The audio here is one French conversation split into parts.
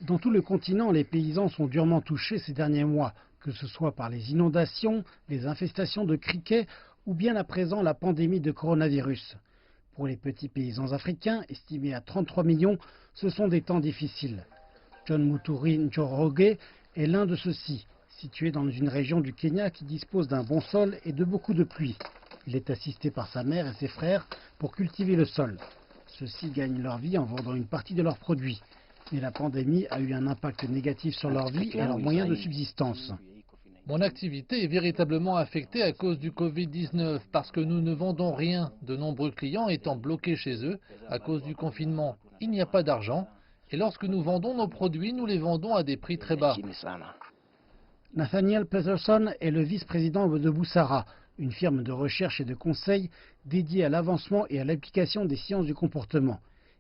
Dans tout le continent, les paysans sont durement touchés ces derniers mois, que ce soit par les inondations, les infestations de criquets ou bien à présent la pandémie de coronavirus. Pour les petits paysans africains, estimés à 33 millions, ce sont des temps difficiles. John Muturi Njoroge est l'un de ceux-ci, situé dans une région du Kenya qui dispose d'un bon sol et de beaucoup de pluie. Il est assisté par sa mère et ses frères pour cultiver le sol. Ceux-ci gagnent leur vie en vendant une partie de leurs produits. Mais la pandémie a eu un impact négatif sur leur vie et leurs moyens de subsistance. Mon activité est véritablement affectée à cause du Covid-19 parce que nous ne vendons rien, de nombreux clients étant bloqués chez eux à cause du confinement. Il n'y a pas d'argent et lorsque nous vendons nos produits, nous les vendons à des prix très bas. Nathaniel Peterson est le vice-président de Boussara, une firme de recherche et de conseil dédiée à l'avancement et à l'application des sciences du comportement.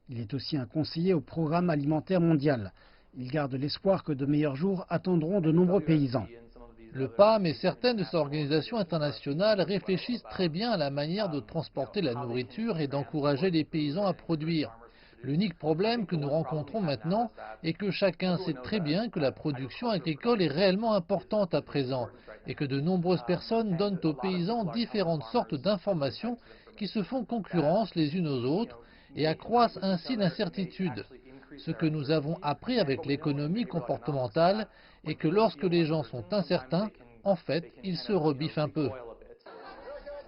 Il est aussi un conseiller au Programme alimentaire mondial. Il garde l'espoir que de meilleurs jours attendront de nombreux paysans. Le PAM et certaines de ces organisations internationales réfléchissent très bien à la manière de transporter la nourriture et d'encourager les paysans à produire. L'unique problème que nous rencontrons maintenant est que chacun sait très bien que la production agricole est réellement importante à présent et que de nombreuses personnes donnent aux paysans différentes sortes d'informations qui se font concurrence les unes aux autres et accroissent ainsi l'incertitude. Ce que nous avons appris avec l'économie comportementale est que lorsque les gens sont incertains, en fait, ils se rebiffent un peu.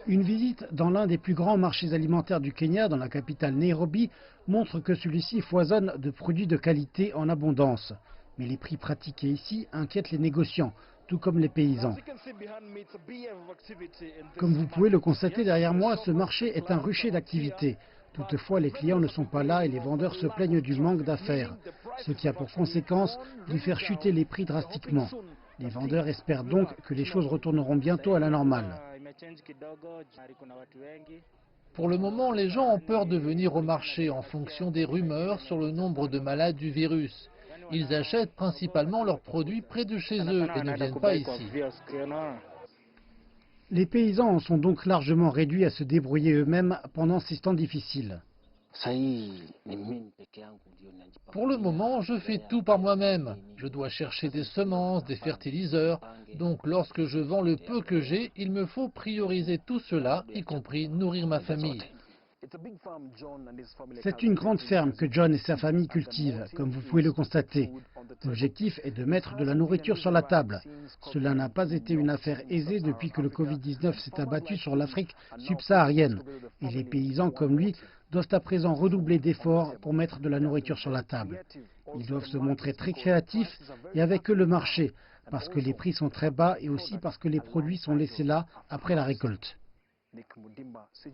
Une visite dans l'un des plus grands marchés alimentaires du Kenya, dans la capitale Nairobi, montre que celui-ci foisonne de produits de qualité en abondance. Mais les prix pratiqués ici inquiètent les négociants, tout comme les paysans. Comme vous pouvez le constater derrière moi, ce marché est un rucher d'activité. Toutefois, les clients ne sont pas là et les vendeurs se plaignent du manque d'affaires, ce qui a pour conséquence de faire chuter les prix drastiquement. Les vendeurs espèrent donc que les choses retourneront bientôt à la normale. Pour le moment, les gens ont peur de venir au marché en fonction des rumeurs sur le nombre de malades du virus. Ils achètent principalement leurs produits près de chez eux et ne viennent pas ici. Les paysans en sont donc largement réduits à se débrouiller eux-mêmes pendant ces temps difficiles. Pour le moment, je fais tout par moi-même. Je dois chercher des semences, des fertiliseurs. Donc lorsque je vends le peu que j'ai, il me faut prioriser tout cela, y compris nourrir ma famille. C'est une grande ferme que John et sa famille cultivent, comme vous pouvez le constater. L'objectif est de mettre de la nourriture sur la table. Cela n'a pas été une affaire aisée depuis que le Covid-19 s'est abattu sur l'Afrique subsaharienne. Et les paysans comme lui doivent à présent redoubler d'efforts pour mettre de la nourriture sur la table. Ils doivent se montrer très créatifs et avec eux le marché, parce que les prix sont très bas et aussi parce que les produits sont laissés là après la récolte.